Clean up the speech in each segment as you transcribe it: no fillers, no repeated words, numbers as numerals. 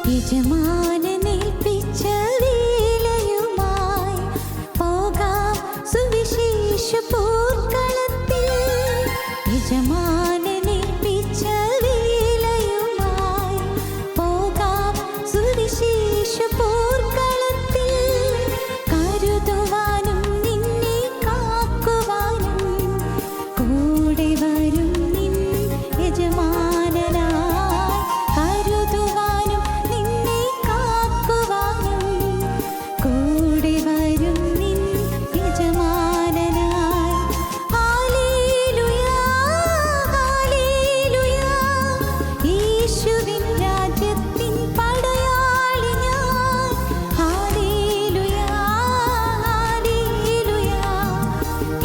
യജമാനനേൽപ്പിച്ച വേലയുമായി പോകാം സുവിശേഷ പോർക്കളത്തിൽ. യജമാനനേൽപ്പിച്ച വേലയുമായി പോകാം സുവിശേഷ പോർക്കളത്തിൽ. കരുതുവാനും നിന്നെ കാക്കുവാനും കൂടെ വരും നിൻ യജമാനനായി. കരുതുവാനും നിന്നെ കാക്കുവാനും കൂടെ വരും നിൻ യജമാനനായി. ഹല്ലേലൂയ ഹല്ലേലൂയ, യേശുവിൻ രാജ്യത്തിൻ പടയാളി ഞാൻ. ഹല്ലേലൂയ ഹല്ലേലൂയ,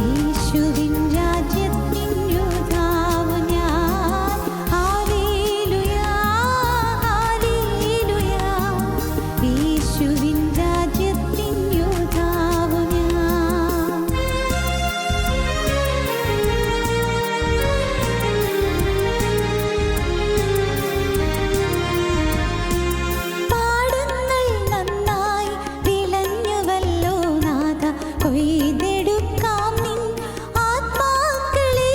യേശുവിൻ രാജ്യത്തിൻ യോദ്ധാവ് ഞാൻ. ഹല്ലേലൂയ ഹല്ലേലൂയ, യേശുവിൻ രാജ്യത്തിൻ യോദ്ധാവ് ഞാൻ. പാടങ്ങൾ നന്നായി വിളഞ്ഞുവല്ലോ നാഥ, കൊയ്തെടുക്കാം നിൻ ആത്മാക്കളെ.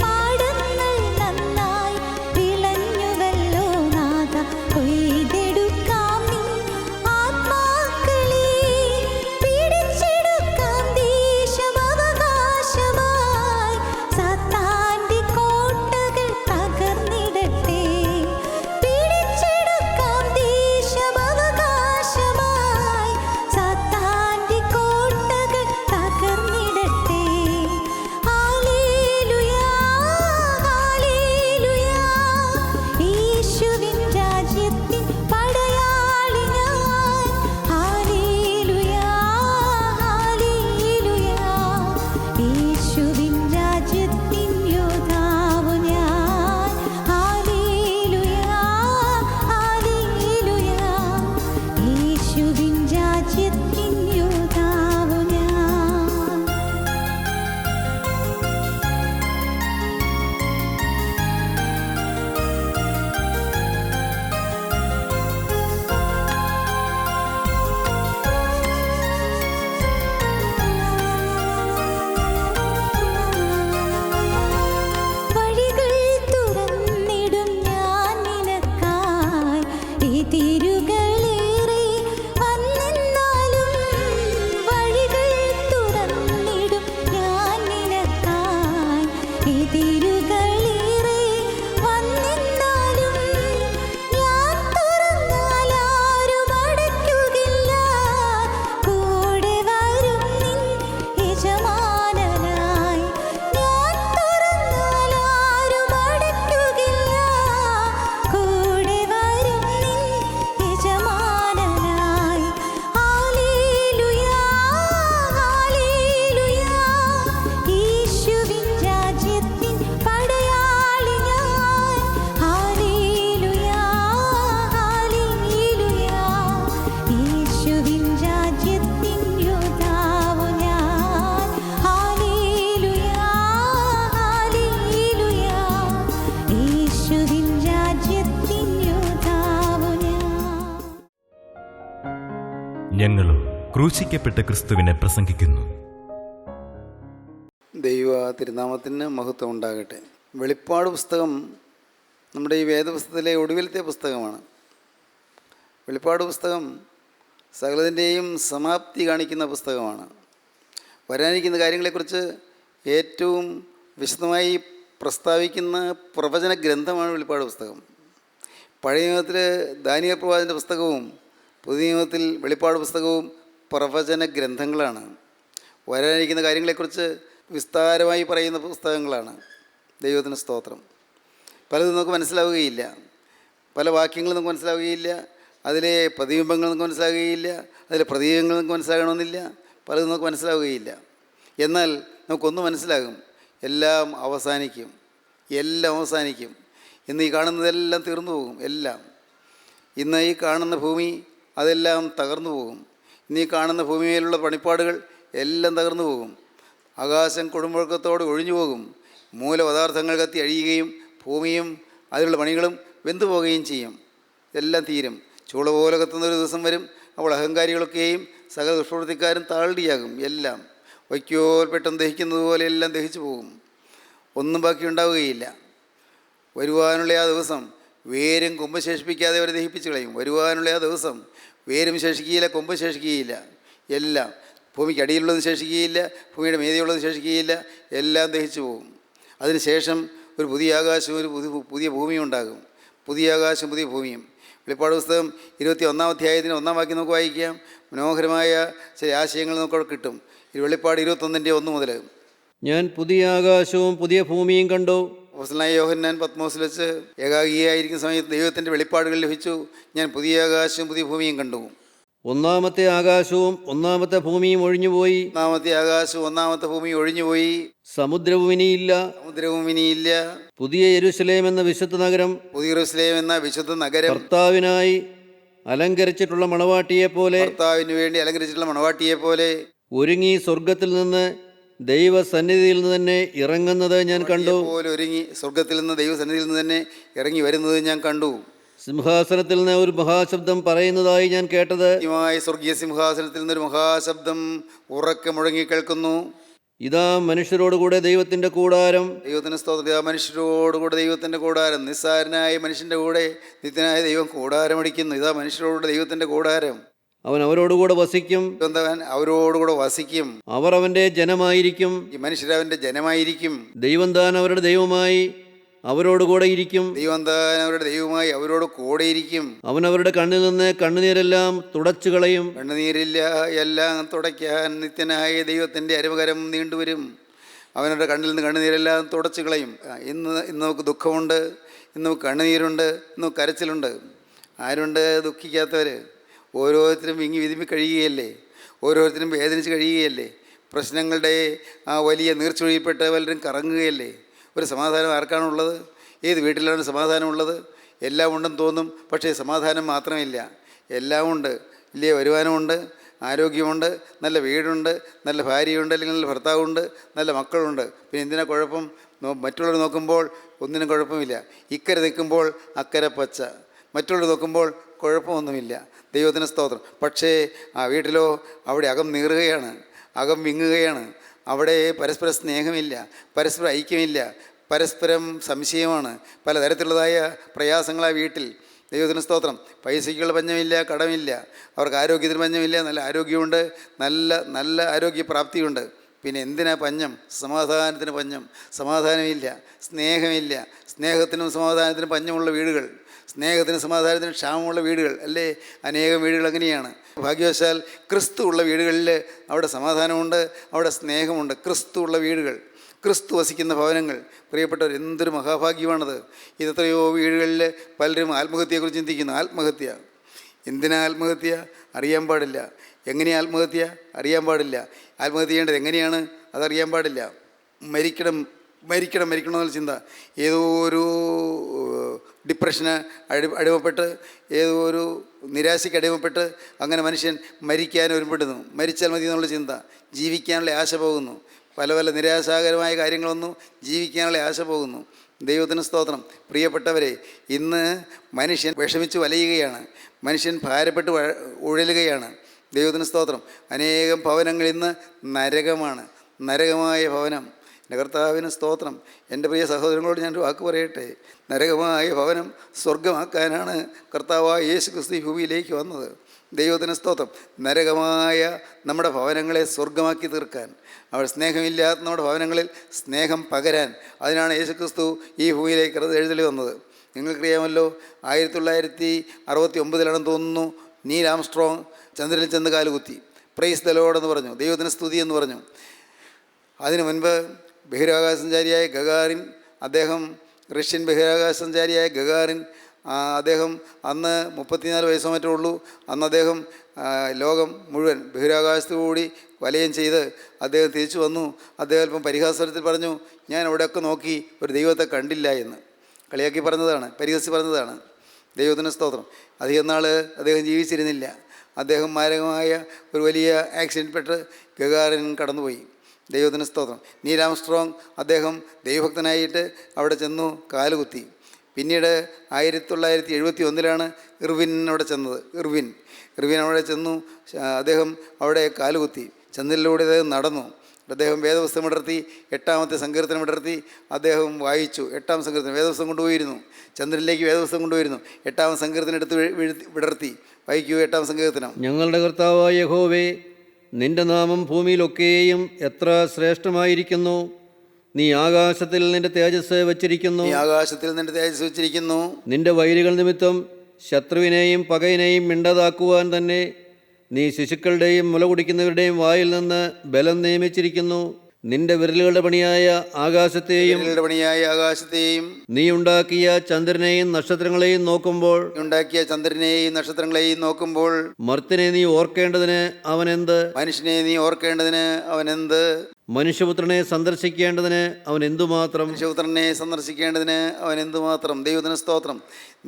പാടങ്ങൾ നന്നായി വിളഞ്ഞുവല്ലോ നാഥ, കൊയ്തെടുക്കാം നിൻ ആത്മാക്കളെ. പിടിച്ചെടുക്കാം ദേശം അവകാശമായി, സാത്താന്റെ കോട്ടകൾ തകർന്നിടട്ടെ. പിടിച്ചെടുക്കാം ദേശം അവകാശമായി, സാത്താന്റെ കോട്ടകൾ തകർന്നിടട്ടെ. ഹല്ലേലൂയ ഹല്ലേലൂയ, യേശുവിൻ രാജ്യത്തിൻ പടയാളി ഞാൻ. ഹല്ലേലൂയ ഹല്ലേലൂയ, യേശുവിൻ രാജ്യത്തിൻ യോദ്ധാവ് ഞാൻ. ഹല്ലേലൂയ ഹല്ലേലൂയ, യേശുവിൻ രാജ്യത്തിൻ യോദ്ധാവ് ഞാൻ. വഴികൾ തുറന്നിടും ഞാൻ നിനക്കായി, എതിരുകളേറെ വന്നെന്നാലും. വഴികൾ തുറന്നിടും ഞാൻ നിനക്കായി, എതിരുകളേറെ വന്നെന്നാലും. ഞാൻ തുറന്നാൽ ആരും അടയ്ക്കുകയില്ല, കൂടെ വരും നിൻ യജമാനനായി. ഞാൻ തുറന്നാൽ ആരും അടയ്ക്കുകയില്ല, കൂടെ വരും നിൻ യജമാനനായി. ഹല്ലേലൂയ ഹല്ലേലൂയ, യേശുവിൻ രാജ്യത്തിൻ പടയാളി ഞാൻ. ഹല്ലേലൂയ ഹല്ലേലൂയ, യേശുവിൻ രാജ്യത്തിൻ യോദ്ധാവ് ഞാൻ. ഹല്ലേലൂയ ഹല്ലേലൂയ, യേശുവിൻ രാജ്യത്തിൻ യോദ്ധാവ് ഞാൻ. ഞങ്ങളും ക്രൂശിക്കപ്പെട്ട ക്രിസ്തുവിനെ പ്രസംഗിക്കുന്നു. ദൈവ തിരുനാമത്തിന് മഹത്വം ഉണ്ടാകട്ടെ. വെളിപ്പാട് പുസ്തകം നമ്മുടെ ഈ വേദപുസ്തകത്തിലെ ഒടുവിലത്തെ പുസ്തകമാണ്. വെളിപ്പാട് പുസ്തകം സകലതിൻ്റെയും സമാപ്തി കാണിക്കുന്ന പുസ്തകമാണ്. വരാനിരിക്കുന്ന കാര്യങ്ങളെക്കുറിച്ച് ഏറ്റവും വിശദമായി പ്രസ്താവിക്കുന്ന പ്രവചന ഗ്രന്ഥമാണ് വെളിപ്പാട് പുസ്തകം. പഴയ നിയമത്തിൽ ദാനിയേൽ പ്രവാചകൻ്റെ പുസ്തകവും പുതിയ നിയമത്തിൽ വെളിപ്പാട് പുസ്തകവും പ്രവചന ഗ്രന്ഥങ്ങളാണ്. വരാനിരിക്കുന്ന കാര്യങ്ങളെക്കുറിച്ച് വിസ്താരമായി പറയുന്ന പുസ്തകങ്ങളാണ്. ദൈവത്തിന് സ്തോത്രം. പലതും നമുക്ക് മനസ്സിലാവുകയില്ല, പല വാക്യങ്ങളും നമുക്ക് മനസ്സിലാവുകയില്ല, അതിലെ പ്രതിബിംബങ്ങൾ നമുക്ക് മനസ്സിലാവുകയില്ല, അതിലെ പ്രതീകങ്ങൾ നമുക്ക് മനസ്സിലാകണമെന്നില്ല, പലതും നമുക്ക് മനസ്സിലാവുകയില്ല. എന്നാൽ നമുക്കൊന്ന് മനസ്സിലാകും, എല്ലാം അവസാനിക്കും, എല്ലാം അവസാനിക്കും. ഇന്ന് ഈ കാണുന്നതെല്ലാം തീർന്നു പോകും. എല്ലാം ഇന്ന് ഈ കാണുന്ന ഭൂമി അതെല്ലാം തകർന്നു പോകും. ഇന്ന് ഈ കാണുന്ന ഭൂമിയിലുള്ള പണിപ്പാടുകൾ എല്ലാം തകർന്നു പോകും. ആകാശം കൊടുമുഴക്കത്തോട് ഒഴിഞ്ഞു പോകും. മൂലപദാർത്ഥങ്ങൾ കത്തി അഴിയുകയും ഭൂമിയും അതിലുള്ള പണികളും വെന്തു പോവുകയും ചെയ്യും. എല്ലാം തീരും. ചൂള പോലെ കത്തുന്ന ഒരു ദിവസം വരും. അപ്പോൾ അഹങ്കാരികളൊക്കെയും സകല ദുഷ്പ്രവൃത്തിക്കാരും താഴ്ടിയാകും. എല്ലാം വൈക്കോൽ പെട്ടെന്ന് ദഹിക്കുന്നത് പോലെ എല്ലാം ദഹിച്ചു പോകും. ഒന്നും ബാക്കി ഉണ്ടാവുകയില്ല. വരുവാനുള്ള ആ ദിവസം വേരും കൊമ്പ് ശേഷിപ്പിക്കാതെ അവരെ ദഹിപ്പിച്ച് കളയും. വരുവാനുള്ള ആ ദിവസം വേരും ശേഷിക്കുകയില്ല, കൊമ്പ് ശേഷിക്കുകയില്ല. എല്ലാം ഭൂമിക്ക് അടിയിലുള്ളത് ശേഷിക്കുകയില്ല, ഭൂമിയുടെ മീതെയുള്ളത് ശേഷിക്കുകയില്ല. എല്ലാം ദഹിച്ചു പോകും. അതിനുശേഷം ഒരു പുതിയ ആകാശവും ഒരു പുതിയ ഭൂമിയും ഉണ്ടാകും. പുതിയ ആകാശം പുതിയ ഭൂമിയും. വെളിപ്പാട് പുസ്തകം 21-ാം അധ്യായത്തിന് 1-ാം വാക്യം നമുക്ക് വായിക്കാം. മനോഹരമായ ചില ആശയങ്ങൾ നമുക്കവിടെ കിട്ടും. വെളിപ്പാട് 21-ന്റെ 1 മുതൽ. ഞാൻ പുതിയ ആകാശവും പുതിയ ഭൂമിയും കണ്ടു. അപ്പോസ്തലനായ യോഹന്നാൻ പത്മോസിൽ വെച്ച് ഏകാഗിയായിരിക്കുന്ന സമയത്ത് ദൈവത്തിൻ്റെ വെളിപ്പാടുകൾ ലഭിച്ചു. ഞാൻ പുതിയ ആകാശവും പുതിയ ഭൂമിയും കണ്ടു. ഒന്നാമത്തെ ആകാശവും ഒന്നാമത്തെ ഭൂമിയും ഒഴിഞ്ഞുപോയി. ഒന്നാമത്തെ ആകാശവും ഒന്നാമത്തെ ഭൂമിയും ഒഴിഞ്ഞുപോയി. സമുദ്രവും ഇനിയില്ല. സമുദ്രവും ഇനിയില്ല. പുതിയ യെരൂശലേം എന്ന വിശുദ്ധ നഗരം, പുതിയ യെരൂശലേം എന്ന വിശുദ്ധ നഗരം കർത്താവിനായി അലങ്കരിച്ചിട്ടുള്ള മണവാട്ടിയെപ്പോലെ, കർത്താവിന് വേണ്ടി അലങ്കരിച്ചിട്ടുള്ള മണവാട്ടിയെപ്പോലെ ഒരുങ്ങി സ്വർഗത്തിൽ നിന്ന് ദൈവസന്നിധിയിൽ നിന്ന് തന്നെ ഇറങ്ങുന്നത് ഞാൻ കണ്ടു. ഒരുങ്ങി സ്വർഗത്തിൽ നിന്ന് ദൈവസന്നിധിയിൽ നിന്ന് തന്നെ ഇറങ്ങി വരുന്നത് ഞാൻ കണ്ടു. സിംഹാസനത്തിൽ നിന്ന് ഒരു മഹാശബ്ദം പറയുന്നതായി ഞാൻ കേട്ടത്, സ്വർഗീയ സിംഹാസനത്തിൽ നിന്നൊരു മഹാശബ്ദം ഉറക്കെ മുഴങ്ങി കേൾക്കുന്നു. ഇതാ മനുഷ്യരോടുകൂടെ ദൈവത്തിന്റെ കൂടാരം. ദൈവത്തിന് സ്തോത്രം. മനുഷ്യരോടുകൂടെ ദൈവത്തിന്റെ കൂടാരം. നിസ്സാരനായ മനുഷ്യന്റെ കൂടെ നിത്യനായ ദൈവം കൂടാരം അടിക്കുന്നു. ഇതാ മനുഷ്യരോടുകൂടെ ദൈവത്തിന്റെ കൂടാരം. അവൻ അവരോടുകൂടെ വസിക്കും. അവരോടുകൂടെ വസിക്കും. അവർ അവന്റെ ജനമായിരിക്കും. ഈ മനുഷ്യരവന്റെ ജനമായിരിക്കും. ദൈവം താൻ അവരുടെ ദൈവമായി അവരോടുകൂടെ ഇരിക്കും. ദൈവം താൻ അവരുടെ ദൈവമായി അവരോട് കൂടെ ഇരിക്കും. അവൻ അവരുടെ കണ്ണിൽ നിന്ന് കണ്ണുനീരെല്ലാം തുടച്ചു കളയും. കണ്ണുനീരില്ല എല്ലാം തുടയ്ക്കാൻ നിത്യനായ ദൈവത്തിന്റെ അരുമകരം നീണ്ടുവരും. അവനവരുടെ കണ്ണിൽ നിന്ന് കണ്ണുനീരെല്ലാം തുടച്ചു കളയും. ഇന്ന് നമുക്ക് ദുഃഖമുണ്ട്, ഇന്ന് നമുക്ക് കണ്ണുനീരുണ്ട്, ഇന്ന് കരച്ചിലുണ്ട്. ആരുണ്ട് ദുഃഖിക്കാത്തവർ? ഓരോരുത്തരും വിങ്ങി വിരുമ്പി കഴിയുകയല്ലേ, ഓരോരുത്തരും വേദനിച്ച് കഴിയുകയല്ലേ, പ്രശ്നങ്ങളുടെ ആ വലിയ നീർച്ചുഴിയിൽപ്പെട്ട് പലരും കറങ്ങുകയല്ലേ. ഒരു സമാധാനം ആർക്കാണുള്ളത്? ഏത് വീട്ടിലാണ് സമാധാനമുള്ളത്? എല്ലാം ഉണ്ടെന്ന് തോന്നും, പക്ഷേ സമാധാനം മാത്രമില്ല. എല്ലാം ഉണ്ട്, വലിയ വരുമാനമുണ്ട്, ആരോഗ്യമുണ്ട്, നല്ല വീടുണ്ട്, നല്ല ഭാര്യയുണ്ട്, അല്ലെങ്കിൽ നല്ല ഭർത്താവുണ്ട്, നല്ല മക്കളുണ്ട്. പിന്നെ എന്തിനാ കുഴപ്പം? മറ്റുള്ളവർ നോക്കുമ്പോൾ ഒന്നിനും കുഴപ്പമില്ല. ഇക്കരെ നിൽക്കുമ്പോൾ അക്കരെ പച്ച. മറ്റുള്ളവർ നോക്കുമ്പോൾ കുഴപ്പമൊന്നുമില്ല. ദൈവത്തിന് സ്തോത്രം. പക്ഷേ ആ വീട്ടിലോ അവിടെ അകം നീറുകയാണ്, അകം വിങ്ങുകയാണ്. അവിടെ പരസ്പര സ്നേഹമില്ല, പരസ്പര ഐക്യമില്ല, പരസ്പരം സംശയമാണ്. പലതരത്തിലുള്ളതായ പ്രയാസങ്ങൾ ആ വീട്ടിൽ. ദൈവത്തിന് സ്തോത്രം. പൈസയ്ക്കുള്ള പഞ്ഞമില്ല, കടമില്ല. അവർക്ക് ആരോഗ്യത്തിന് പഞ്ഞമില്ല, നല്ല ആരോഗ്യമുണ്ട്, നല്ല ആരോഗ്യപ്രാപ്തിയുണ്ട്. പിന്നെ എന്തിനാ പഞ്ഞം? സമാധാനത്തിന് പഞ്ഞം. സമാധാനമില്ല, സ്നേഹമില്ല. സ്നേഹത്തിനും സമാധാനത്തിനും പഞ്ഞമുള്ള വീടുകൾ, സ്നേഹത്തിന് സമാധാനത്തിന് ക്ഷാമമുള്ള വീടുകൾ അല്ലേ? അനേകം വീടുകൾ അങ്ങനെയാണ്. ഭാഗ്യവശാൽ ക്രിസ്തു ഉള്ള വീടുകളിൽ അവിടെ സമാധാനമുണ്ട്, അവിടെ സ്നേഹമുണ്ട്. ക്രിസ്തു ഉള്ള വീടുകൾ, ക്രിസ്തു വസിക്കുന്ന ഭവനങ്ങൾ. പ്രിയപ്പെട്ടവർ, എന്തൊരു മഹാഭാഗ്യമാണത്. ഇതെത്രയോ വീടുകളിൽ പലരും ആത്മഹത്യയെക്കുറിച്ച് ചിന്തിക്കുന്നു. ആത്മഹത്യ. എന്തിനാ ആത്മഹത്യ? അറിയാൻ പാടില്ല. എങ്ങനെയാണ് ആത്മഹത്യ? അറിയാൻ പാടില്ല. ആത്മഹത്യ ചെയ്യേണ്ടത് എങ്ങനെയാണ്? അതറിയാൻ പാടില്ല. മരിക്കണം എന്നുള്ള ചിന്ത. ഏതോ ഒരു ഡിപ്രഷന് അടിമപ്പെട്ട്, ഏതോ ഒരു നിരാശയ്ക്ക് അടിമപ്പെട്ട് അങ്ങനെ മനുഷ്യൻ മരിക്കാൻ ഒരുപ്പെടുന്നു. മരിച്ചാൽ മതി എന്നുള്ള ചിന്ത. ജീവിക്കാനുള്ള ആശ പോകുന്നു. പല നിരാശാകരമായ കാര്യങ്ങളൊന്നും ജീവിക്കാനുള്ള ആശ പോകുന്നു. ദൈവത്തിന് സ്തോത്രം. പ്രിയപ്പെട്ടവരെ, ഇന്ന് മനുഷ്യൻ വിഷമിച്ച് വലയുകയാണ്, മനുഷ്യൻ ഭാരപ്പെട്ട് ഉഴലുകയാണ്. ദൈവത്തിന് സ്തോത്രം. അനേകം ഭവനങ്ങൾ ഇന്ന് നരകമാണ്, നരകമായ ഭവനം. എൻ്റെ കർത്താവിന് സ്തോത്രം. എൻ്റെ പ്രിയ സഹോദരങ്ങളോട് ഞാനൊരു വാക്ക് പറയട്ടെ. നരകമായ ഭവനം സ്വർഗമാക്കാനാണ് കർത്താവായ യേശു ക്രിസ്തു ഭൂമിയിലേക്ക് വന്നത്. ദൈവത്തിന് സ്തോത്രം. നരകമായ നമ്മുടെ ഭവനങ്ങളെ സ്വർഗമാക്കി തീർക്കാൻ, അവിടെ സ്നേഹമില്ലാത്ത നമ്മുടെ ഭവനങ്ങളിൽ സ്നേഹം പകരാൻ, അതിനാണ് യേശു ക്രിസ്തു ഈ ഭൂമിയിലേക്ക് എഴുന്നള്ളി വന്നത്. നിങ്ങൾക്കറിയാമല്ലോ, 1969 തോന്നുന്നു, നീൽ ആംസ്ട്രോങ് ചന്ദ്രനിൽ ചെന്ന് കാലുകുത്തി. പ്രൈസ് ദ ലോർഡ് എന്ന് പറഞ്ഞു, ദൈവത്തിന് സ്തുതി എന്ന് പറഞ്ഞു. അതിനു മുൻപ് ബഹിരാകാശ സഞ്ചാരിയായ ഗഗാറിൻ, അദ്ദേഹം റഷ്യൻ ബഹിരാകാശ സഞ്ചാരിയായ ഗഗാറിൻ, അദ്ദേഹം അന്ന് 34 വയസ്സോ മറ്റോ ഉള്ളൂ. അന്ന് അദ്ദേഹം ലോകം മുഴുവൻ ബഹിരാകാശത്തു കൂടി വലയം ചെയ്ത് അദ്ദേഹം തിരിച്ചു വന്നു. അദ്ദേഹം അല്പം പരിഹാസത്തിൽ പറഞ്ഞു, ഞാൻ അവിടെയൊക്കെ നോക്കി ഒരു ദൈവത്തെ കണ്ടില്ല എന്ന്. കളിയാക്കി പറഞ്ഞതാണ്, പരിഹസിച്ച് പറഞ്ഞതാണ്. ദൈവത്തിന് സ്തോത്രം. അധികം നാൾ അദ്ദേഹം ജീവിച്ചിരുന്നില്ല. അദ്ദേഹം മാരകമായ ഒരു വലിയ ആക്സിഡൻറ്റ് ഗഗാറിൻ കടന്നുപോയി. ദൈവത്തിന് സ്തോത്രം. നീൽ ആംസ്ട്രോങ് അദ്ദേഹം ദൈവഭക്തനായിട്ട് അവിടെ ചെന്നു കാലുകുത്തി. പിന്നീട് 1971 ഇർവിൻ അവിടെ ചെന്നത്. ഇർവിൻ അവിടെ ചെന്നു. അദ്ദേഹം അവിടെ കാലുകുത്തി. ചന്ദ്രനിലൂടെ അദ്ദേഹം നടന്നു. അദ്ദേഹം വേദപുസ്തകം വിടർത്തി, 8-ാമത്തെ സങ്കീർത്തനം വിടർത്തി അദ്ദേഹം വായിച്ചു. 8-ാം സങ്കീർത്തനം വേദപുസ്തകം കൊണ്ടുപോയിരുന്നു. ചന്ദ്രനിലേക്ക് വേദപുസ്തകം കൊണ്ടുപോയിരുന്നു. 8-ാം സങ്കീർത്തനം എടുത്ത് വിടർത്തി വായിക്കൂ. 8-ാം സങ്കീർത്തനം. ഞങ്ങളുടെ കർത്താവായ യഹോവേ, നിന്റെ നാമം ഭൂമിയിലൊക്കെയും എത്ര ശ്രേഷ്ഠമായിരിക്കുന്നു. നീ ആകാശത്തിൽ നിന്റെ തേജസ് വച്ചിരിക്കുന്നു. നിന്റെ വൈരികൾ നിമിത്തം ശത്രുവിനെയും പകയിനെയും മിണ്ടതാക്കുവാൻ തന്നെ നീ ശിശുക്കളുടെയും മുല കുടിക്കുന്നവരുടെയും വായിൽ നിന്ന് ബലം നിയമിച്ചിരിക്കുന്നു. നിന്റെ വിരലുകളുടെ പണിയായ ആകാശത്തെയും നീ ഉണ്ടാക്കിയ ചന്ദ്രനെയും നക്ഷത്രങ്ങളെയും നോക്കുമ്പോൾ മർത്യനെ നീ ഓർക്കേണ്ടതിന് അവനെന്ത്? മനുഷ്യനെ നീ ഓർക്കേണ്ടതിന് അവനെന്ത്? മനുഷ്യപുത്രനെ സന്ദർശിക്കേണ്ടതിന് അവൻ എന്തുമാത്രം? ദൈവത്തിന് സ്തോത്രം.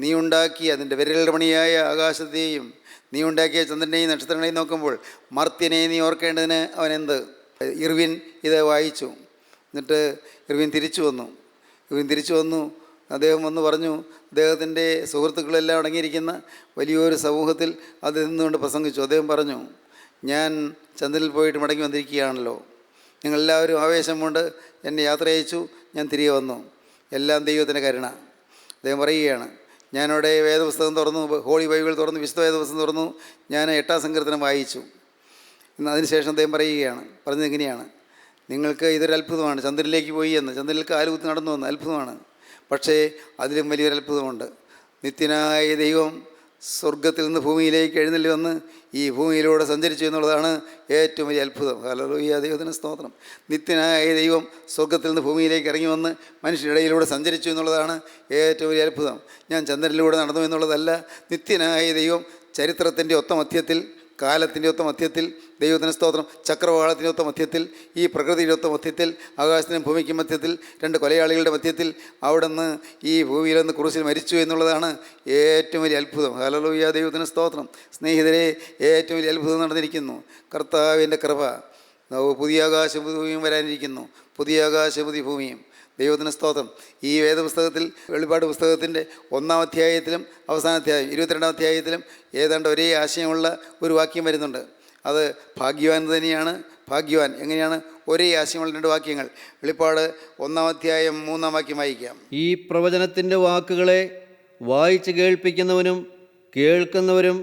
നീ ഉണ്ടാക്കിയ അതിൻ്റെ വിരലുകളുടെ പണിയായ ആകാശത്തെയും നീ ഉണ്ടാക്കിയ ചന്ദ്രനെയും നക്ഷത്രങ്ങളെയും നോക്കുമ്പോൾ മർത്യനെ നീ ഓർക്കേണ്ടതിന് അവനെന്ത്? ഇർവിൻ ഇത് വായിച്ചു. എന്നിട്ട് ഇർവിൻ തിരിച്ചു വന്നു. അദ്ദേഹം വന്ന് പറഞ്ഞു, അദ്ദേഹത്തിൻ്റെ സുഹൃത്തുക്കളെല്ലാം അടങ്ങിയിരിക്കുന്ന വലിയൊരു സമൂഹത്തിൽ അത് നിന്നുകൊണ്ട് പ്രസംഗിച്ചു. അദ്ദേഹം പറഞ്ഞു, ഞാൻ ചന്ദ്രനിൽ പോയിട്ട് മടങ്ങി വന്നിരിക്കുകയാണല്ലോ. നിങ്ങളെല്ലാവരും ആവേശം കൊണ്ട് എന്നെ യാത്ര അയച്ചു. ഞാൻ തിരികെ വന്നു. എല്ലാം ദൈവത്തിൻ്റെ കരുണ. അദ്ദേഹം പറയുകയാണ്, ഞാനവിടെ വേദപുസ്തകം തുറന്നു, ഹോളി ബൈബിൾ തുറന്നു, വിശുദ്ധ വേദപുസ്തകം തുറന്നു. ഞാൻ 8-ാം സങ്കീർത്തനം വായിച്ചു. അതിനുശേഷം അദ്ദേഹം പറഞ്ഞത് എങ്ങനെയാണ്? നിങ്ങൾക്ക് ഇതൊരു അത്ഭുതമാണ്, ചന്ദ്രനിലേക്ക് പോയി എന്ന്, ചന്ദ്രനിൽ കാലുകുത്തി നടന്നു എന്ന് അത്ഭുതമാണ്. പക്ഷേ അതിലും വലിയൊരു അത്ഭുതമുണ്ട്. നിത്യനായ ദൈവം സ്വർഗത്തിൽ നിന്ന് ഭൂമിയിലേക്ക് എഴുന്നള്ളി വന്ന് ഈ ഭൂമിയിലൂടെ സഞ്ചരിച്ചു എന്നുള്ളതാണ് ഏറ്റവും വലിയ അത്ഭുതം. ഹല്ലേലൂയ, ദൈവത്തിന് സ്തോത്രം. നിത്യനായ ദൈവം സ്വർഗത്തിൽ നിന്ന് ഭൂമിയിലേക്ക് ഇറങ്ങി വന്ന് മനുഷ്യരുടെ ഇടയിലൂടെ സഞ്ചരിച്ചു എന്നുള്ളതാണ് ഏറ്റവും വലിയ അത്ഭുതം. ഞാൻ ചന്ദ്രനിലൂടെ നടന്നു എന്നുള്ളതല്ല. നിത്യനായ ദൈവം ചരിത്രത്തിൻ്റെ ഒത്ത മധ്യത്തിൽ, കാലത്തിൻ്റെ ഒത്ത മധ്യത്തിൽ, ദൈവത്തിന് സ്തോത്രം, ചക്രവാളത്തിൻ്റെ ഒത്ത മധ്യത്തിൽ, ഈ പ്രകൃതിയുടെ ഒത്ത മധ്യത്തിൽ, ആകാശത്തിനും ഭൂമിക്കും മധ്യത്തിൽ, 2 കൊലയാളികളുടെ മധ്യത്തിൽ അവിടെ നിന്ന് ഈ ഭൂമിയിൽ നിന്ന് ക്രൂശിൽ മരിച്ചു എന്നുള്ളതാണ് ഏറ്റവും വലിയ അത്ഭുതം. ഹല്ലേലൂയ, ദൈവത്തിന് സ്തോത്രം. സ്നേഹിതരെ, ഏറ്റവും വലിയ അത്ഭുതം നടന്നിരിക്കുന്നു. കർത്താവിൻ്റെ കൃപ. പുതിയ ആകാശഭൂമിയും വരാനിരിക്കുന്നു. പുതിയ ആകാശഭൂമിയും. ദൈവത്തിന് സ്തോത്രം. ഈ വേദപുസ്തകത്തിൽ, വെളിപ്പാട് പുസ്തകത്തിൻ്റെ 1-ാം അധ്യായത്തിലും അവസാന അധ്യായം 22-ാം അധ്യായത്തിലും ഏതാണ്ട് ഒരേ ആശയമുള്ള ഒരു വാക്യം വരുന്നുണ്ട്. അത് ഭാഗ്യവാൻ തന്നെയാണ്. ഭാഗ്യവാൻ എങ്ങനെയാണ്? ഒരേ ആശയമുള്ള 2 വാക്യങ്ങൾ. വെളിപ്പാട് 1-ാം അധ്യായം 3-ാം വാക്യം വായിക്കാം. ഈ പ്രവചനത്തിൻ്റെ വാക്കുകളെ വായിച്ച് കേൾപ്പിക്കുന്നവനും കേൾക്കുന്നവരും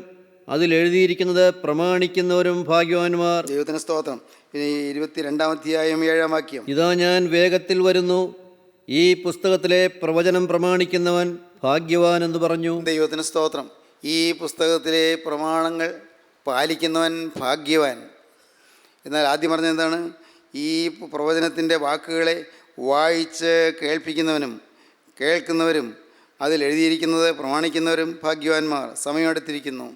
അതിലെഴുതിയിരിക്കുന്നത് പ്രമാണിക്കുന്നവരും ഭാഗ്യവാന്മാർ. ദൈവത്തിന് സ്തോത്രം. ഇനി 22-ാം അധ്യായം 7-ാം വാക്യം. ഇതാ ഞാൻ വേഗത്തിൽ വരുന്നു, ഈ പുസ്തകത്തിലെ പ്രവചനം പ്രമാണിക്കുന്നവൻ ഭാഗ്യവാൻ എന്ന് പറഞ്ഞു. ദൈവത്തിന് സ്തോത്രം. ഈ പുസ്തകത്തിലെ പ്രമാണങ്ങൾ പാലിക്കുന്നവൻ ഭാഗ്യവാൻ. എന്നാൽ ആദ്യം പറഞ്ഞത് എന്താണ്? ഈ പ്രവചനത്തിൻ്റെ വാക്കുകളെ വായിച്ച് കേൾപ്പിക്കുന്നവനും കേൾക്കുന്നവരും അതിലെഴുതിയിരിക്കുന്നത് പ്രമാണിക്കുന്നവരും ഭാഗ്യവാന്മാർ. സമയമെടുത്തിരിക്കുന്നു.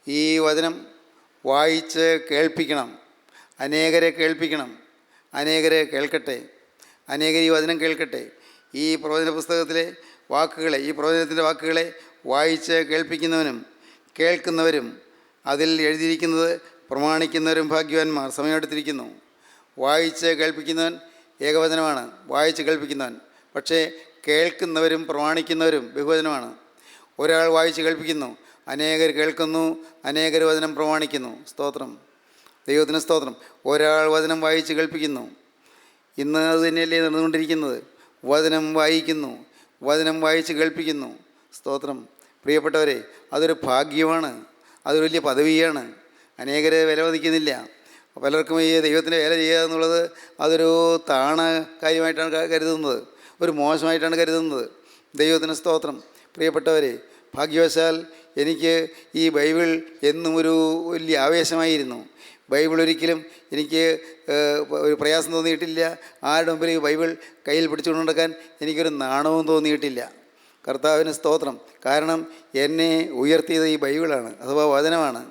ഈ വചനം വായിച്ച് കേൾപ്പിക്കണം. അനേകരെ കേൾപ്പിക്കണം. അനേകരെ കേൾക്കട്ടെ. അനേകർ ഈ വചനം കേൾക്കട്ടെ. ഈ പ്രവചന പുസ്തകത്തിലെ വാക്കുകളെ, ഈ പ്രവചനത്തിൻ്റെ വാക്കുകളെ വായിച്ച് കേൾപ്പിക്കുന്നവനും കേൾക്കുന്നവരും അതിൽ എഴുതിയിരിക്കുന്നത് പ്രമാണിക്കുന്നവരും ഭാഗ്യവാന്മാർ. സമയമെടുത്തിരിക്കുന്നു. വായിച്ച് കേൾപ്പിക്കുന്നവൻ ഏകവചനമാണ്, വായിച്ച് കേൾപ്പിക്കുന്നവൻ. പക്ഷേ കേൾക്കുന്നവരും പ്രമാണിക്കുന്നവരും ബഹുവചനമാണ്. ഒരാൾ വായിച്ച് കേൾപ്പിക്കുന്നു, അനേകർ കേൾക്കുന്നു, അനേകർ വചനം പ്രമാണിക്കുന്നു. സ്തോത്രം, ദൈവത്തിന് സ്തോത്രം. ഒരാൾ വചനം വായിച്ച് കേൾപ്പിക്കുന്നു. ഇന്ന് അത് തന്നെയല്ലേ നടന്നുകൊണ്ടിരിക്കുന്നത്? വചനം വായിക്കുന്നു, വചനം വായിച്ച് കേൾപ്പിക്കുന്നു. സ്തോത്രം. പ്രിയപ്പെട്ടവരെ, അതൊരു ഭാഗ്യമാണ്, അതൊരു വലിയ പദവിയാണ്. അനേകരെ വിലമതിക്കുന്നില്ല. പലർക്കും ഈ ദൈവത്തിൻ്റെ വേല ചെയ്യുക എന്നുള്ളത് അതൊരു താണ കാര്യമായിട്ടാണ് കരുതുന്നത്, ഒരു മോശമായിട്ടാണ് കരുതുന്നത്. ദൈവത്തിന് സ്തോത്രം. പ്രിയപ്പെട്ടവരെ, ഭാഗ്യവശാൽ എനിക്ക് ഈ ബൈബിൾ എന്നും ഒരു വലിയ ആവേശമായിരുന്നു. ബൈബിൾ ഒരിക്കലും എനിക്ക് ഒരു പ്രയാസം തോന്നിയിട്ടില്ല. ആരുടെ മുമ്പിൽ ഈ ബൈബിൾ കയ്യിൽ പിടിച്ചുകൊണ്ട് നടക്കാൻ എനിക്കൊരു നാണവും തോന്നിയിട്ടില്ല. കർത്താവിന് സ്തോത്രം. കാരണം എന്നെ ഉയർത്തിയത് ഈ ബൈബിളാണ്, അഥവാ വചനമാണ്.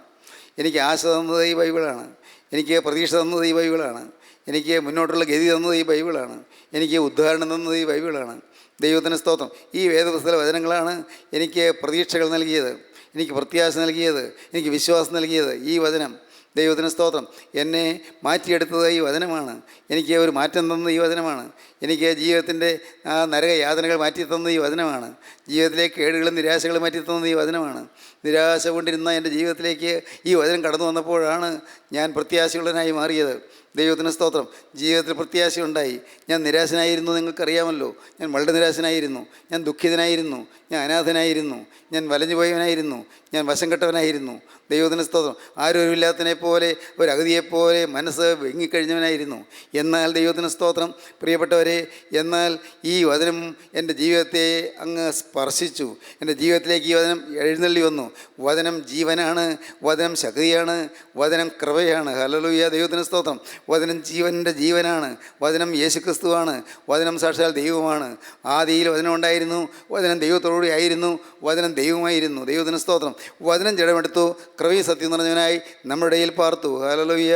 എനിക്ക് ആശ തന്നത് ഈ ബൈബിളാണ്. എനിക്ക് പ്രതീക്ഷ തന്നത് ഈ ബൈബിളാണ്. എനിക്ക് മുന്നോട്ടുള്ള ഗതി തന്നത് ഈ ബൈബിളാണ്. എനിക്ക് ഉദ്ധാരണം തന്നത് ഈ ബൈബിളാണ്. ദൈവത്തിന് സ്തോത്രം. ഈ വേദപുസ്തക വചനങ്ങളാണ് എനിക്ക് പ്രതീക്ഷകൾ നൽകിയത്, എനിക്ക് പ്രത്യാശ നൽകിയത്, എനിക്ക് വിശ്വാസം നൽകിയത്. ഈ വചനം ദൈവത്തിന് സ്തോത്രം. എന്നെ മാറ്റിയെടുത്തത് ഈ വചനമാണ്. എനിക്ക് ഒരു മാറ്റം തന്നത് ഈ വചനമാണ്. എനിക്ക് ജീവിതത്തിൻ്റെ ആ നരകയാതനകൾ മാറ്റി തന്നത് ഈ വചനമാണ്. ജീവിതത്തിലെ കേടുകളും നിരാശകളും മാറ്റി തന്നത് ഈ വചനമാണ്. നിരാശ കൊണ്ടിരുന്ന എൻ്റെ ജീവിതത്തിലേക്ക് ഈ വചനം കടന്നു വന്നപ്പോഴാണ് ഞാൻ പ്രത്യാശയുള്ളവനായി മാറിയത്. ദൈവത്തിന് സ്തോത്രം. ജീവിതത്തിൽ പ്രത്യാശയുണ്ടായി. ഞാൻ നിരാശനായിരുന്നു, നിങ്ങൾക്കറിയാമല്ലോ. ഞാൻ വളരെ നിരാശനായിരുന്നു, ഞാൻ ദുഃഖിതനായിരുന്നു, ഞാൻ അനാഥനായിരുന്നു, ഞാൻ വലഞ്ഞുപോയവനായിരുന്നു, ഞാൻ വശം കെട്ടവനായിരുന്നു. ദൈവത്തിന് സ്തോത്രം. ആരോരുമില്ലാത്തതിനെ പോലെ ഒരു അഗതിയെപ്പോലെ മനസ്സ് വെങ്ങിക്കഴിഞ്ഞവനായിരുന്നു. എന്നാൽ ദൈവത്തിന് സ്തോത്രം പ്രിയപ്പെട്ടവരെ, എന്നാൽ ഈ വചനം എൻ്റെ ജീവിതത്തെ അങ്ങ് സ്പർശിച്ചു. എൻ്റെ ജീവിതത്തിലേക്ക് ഈ വചനം എഴുന്നള്ളി വന്നു. വചനം ജീവനാണ്, വചനം ശക്തിയാണ്, വചനം കൃപയാണ്. ഹല്ലേലൂയ, ദൈവത്തിന് സ്തോത്രം. വചനം ജീവൻ്റെ ജീവനാണ്, വചനം യേശുക്രിസ്തുവാണ്, വചനം സാക്ഷാൽ ദൈവമാണ്. ആദിയിൽ വചനം ഉണ്ടായിരുന്നു, വചനം ദൈവത്തോടുകൂടി ആയിരുന്നു, വചനം ദൈവമായിരുന്നു. ദൈവത്തിന് സ്തോത്രം. വചനം ജഡമെടുത്തു, കൃപയും സത്യം നിറഞ്ഞവനായി നമ്മുടെ ഇടയിൽ പാർത്തു. ഹല്ലേലൂയ,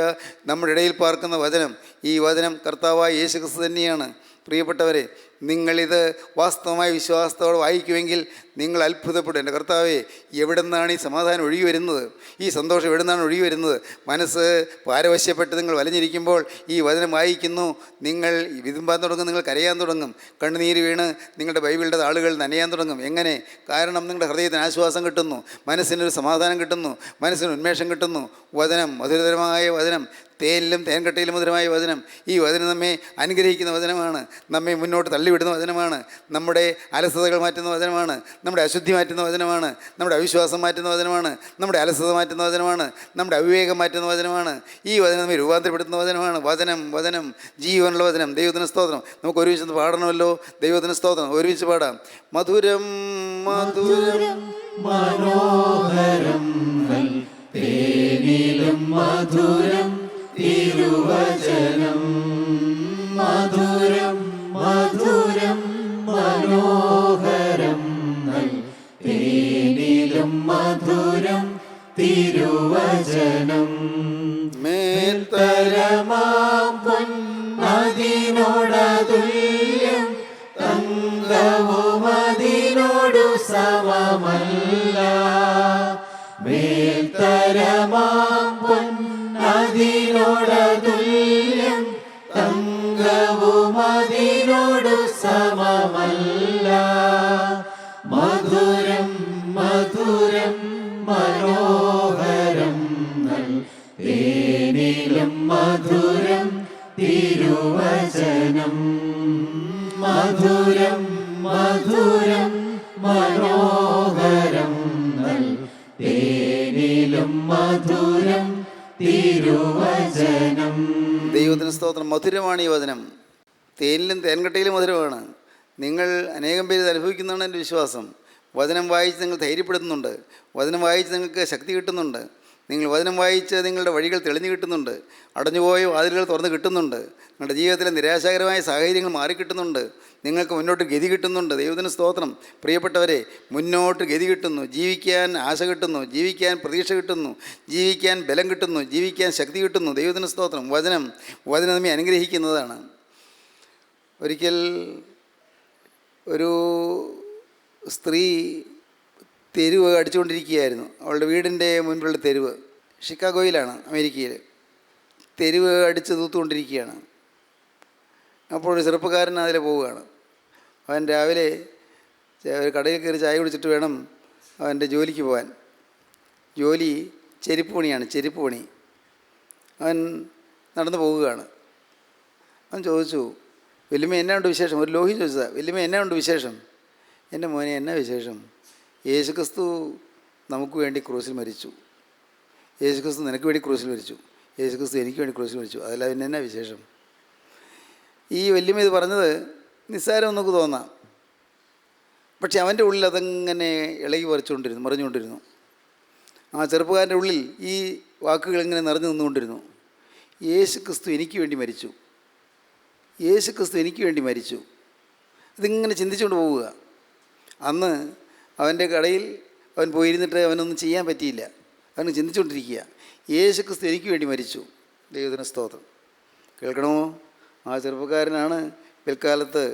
നമ്മുടെ ഇടയിൽ പാർക്കുന്ന വചനം, ഈ വചനം കർത്താവായ യേശുക്രിസ്തു തന്നെയാണ്. പ്രിയപ്പെട്ടവരെ, നിങ്ങളിത് വാസ്തവമായ വിശ്വാസത്തോടെ വായിക്കുമെങ്കിൽ നിങ്ങൾ അത്ഭുതപ്പെടും. എൻ്റെ കർത്താവേ, എവിടെ നിന്നാണ് ഈ സമാധാനം ഒഴുകി വരുന്നത്? ഈ സന്തോഷം എവിടെ നിന്നാണ് ഒഴുകി വരുന്നത്? മനസ്സ് പാരവശ്യപ്പെട്ട് നിങ്ങൾ വലഞ്ഞിരിക്കുമ്പോൾ ഈ വചനം വായിക്കുന്നു, നിങ്ങൾ വിതുമ്പാൻ തുടങ്ങും, നിങ്ങൾ കരയാൻ തുടങ്ങും, കണ്ണുനീര് വീണ് നിങ്ങളുടെ ബൈബിളിൻ്റെ താളുകൾ നനയാൻ തുടങ്ങും. എങ്ങനെ? കാരണം നിങ്ങളുടെ ഹൃദയത്തിന് ആശ്വാസം കിട്ടുന്നു, മനസ്സിനൊരു സമാധാനം കിട്ടുന്നു, മനസ്സിന് ഉന്മേഷം കിട്ടുന്നു. വചനം, മധുരതരമായ വചനം, തേനിലും തേൻകട്ടയിലും മധുരമായ വചനം. ഈ വചനം നമ്മെ അനുഗ്രഹിക്കുന്ന വചനമാണ്, നമ്മെ മുന്നോട്ട് തള്ളിവിടുന്ന വചനമാണ്, നമ്മുടെ അലസതകൾ മാറ്റുന്ന വചനമാണ്, നമ്മുടെ അശുദ്ധി മാറ്റുന്ന വചനമാണ്, നമ്മുടെ അവിശ്വാസം മാറ്റുന്ന വചനമാണ്, നമ്മുടെ അലസത മാറ്റുന്ന വചനമാണ്, നമ്മുടെ അവിവേകം മാറ്റുന്ന വചനമാണ്. ഈ വചനം നമ്മെ രൂപാന്തരപ്പെടുത്തുന്ന വചനമാണ്. വചനം, വചനം, ജീവനുള്ള വചനം. ദൈവത്തിന് സ്തോത്രം. നമുക്ക് ഒരുമിച്ച് പാടണമല്ലോ. ദൈവത്തിന് സ്തോത്രം. ഒരുമിച്ച് പാടാം. മധുരം മധുരം മനോഹരം തേനിലും മധുരം തിരുവചനം. മധുരം മധുരം മനോഹരം തേനിലും മധുരം തിരുവചനം. മേൽത്തരമാം പൊന്നതിനോടതുല്യം തങ്കവും അതിനോടു സമമല്ല. മേൽത്തരമാം പൊന്നതിനോടതുല്യം തങ്കവും അതിനോടു സമമല്ല. മധുരം മധുരം മനോഹരം തേനിലും മധുരം തിരുവചനം. മധുരം മധുരം മനോഹരം തേനിലും മധുരം തിരുവചനം. ദൈവത്തിന് സ്തോത്രം. മധുരമാണ് ഈ വചനം. തേനിലും തേൻകട്ടയിലും മധുരമാണ്. നിങ്ങൾ അനേകം പേര് ഇത് അനുഭവിക്കുന്നതാണ് എൻ്റെ വിശ്വാസം. വചനം വായിച്ച് നിങ്ങൾ ധൈര്യപ്പെടുത്തുന്നുണ്ട്, വചനം വായിച്ച് നിങ്ങൾക്ക് ശക്തി കിട്ടുന്നുണ്ട്, നിങ്ങൾ വചനം വായിച്ച് നിങ്ങളുടെ വഴികൾ തെളിഞ്ഞു കിട്ടുന്നുണ്ട്, അടഞ്ഞുപോയ വാതിലുകൾ തുറന്ന് കിട്ടുന്നുണ്ട്, നിങ്ങളുടെ ജീവിതത്തിലെ നിരാശാകരമായ സാഹചര്യങ്ങൾ മാറിക്കിട്ടുന്നുണ്ട്, നിങ്ങൾക്ക് മുന്നോട്ട് ഗതി കിട്ടുന്നുണ്ട്. ദൈവത്തിന് സ്തോത്രം. പ്രിയപ്പെട്ടവരെ, മുന്നോട്ട് ഗതി കിട്ടുന്നു, ജീവിക്കാൻ ആശ കിട്ടുന്നു, ജീവിക്കാൻ പ്രതീക്ഷ കിട്ടുന്നു, ജീവിക്കാൻ ബലം കിട്ടുന്നു, ജീവിക്കാൻ ശക്തി കിട്ടുന്നു. ദൈവത്തിന് സ്തോത്രം. വചനം നമ്മെ അനുഗ്രഹിക്കുന്നതാണ്. ഒരിക്കൽ ഒരു സ്ത്രീ തെരുവ് അടിച്ചുകൊണ്ടിരിക്കുകയായിരുന്നു. അവളുടെ വീടിൻ്റെ മുൻപിലുള്ള തെരുവ്, ഷിക്കാഗോയിലാണ്, അമേരിക്കയിൽ. തെരുവ് അടിച്ച് തൂത്തുകൊണ്ടിരിക്കുകയാണ്. അപ്പോൾ ഒരു ചെറുപ്പക്കാരൻ അതിൽ പോവുകയാണ്. അവൻ രാവിലെ ഒരു കടയിൽ കയറി ചായ കുടിച്ചിട്ട് വേണം അവൻ്റെ ജോലിക്ക് പോകാൻ. ജോലി ചെരുപ്പ് പണിയാണ്, ചെരുപ്പ് പണി. അവൻ നടന്നു പോവുകയാണ്. അവൻ ചോദിച്ചു, വല്യമ്മ എന്നാ ഉണ്ട് വിശേഷം? ഒരു ലോഹി ചോദിച്ചതാണ്. വല്യമ്മ എന്നാ ഉണ്ട് വിശേഷം? എൻ്റെ മോനെ എന്നാ വിശേഷം? യേശുക്രിസ്തു നമുക്ക് വേണ്ടി ക്രൂസിൽ മരിച്ചു. യേശുക്രിസ്തു നിനക്ക് വേണ്ടി ക്രൂസിൽ മരിച്ചു. യേശുക്രിസ്തു എനിക്ക് വേണ്ടി ക്രൂസിൽ മരിച്ചു. അതല്ല പിന്നെ എന്നാ വിശേഷം? ഈ വല്യമ്മ ഇത് പറഞ്ഞത് നിസ്സാരം നമുക്ക് തോന്നാം. പക്ഷെ അവൻ്റെ ഉള്ളിൽ അതങ്ങനെ ഇളകി മറിഞ്ഞുകൊണ്ടിരുന്നു. ആ ചെറുപ്പക്കാരൻ്റെ ഉള്ളിൽ ഈ വാക്കുകൾ ഇങ്ങനെ നിറഞ്ഞു നിന്നുകൊണ്ടിരുന്നു. യേശുക്രിസ്തു എനിക്ക് വേണ്ടി മരിച്ചു, യേശുക്രിസ്തു എനിക്ക് വേണ്ടി മരിച്ചു. ഇതിങ്ങനെ ചിന്തിച്ചുകൊണ്ട് പോവുക. അന്ന് അവൻ്റെ കടയിൽ അവൻ പോയിരുന്നിട്ട് അവനൊന്നും ചെയ്യാൻ പറ്റിയില്ല. അവന് ചിന്തിച്ചുകൊണ്ടിരിക്കുക, യേശുക്രിസ്തു എനിക്ക് വേണ്ടി മരിച്ചു. ദൈവത്തിന് സ്തോത്രം. കേൾക്കണമോ? ആ ചെറുപ്പക്കാരനാണ് പിൽക്കാലത്ത്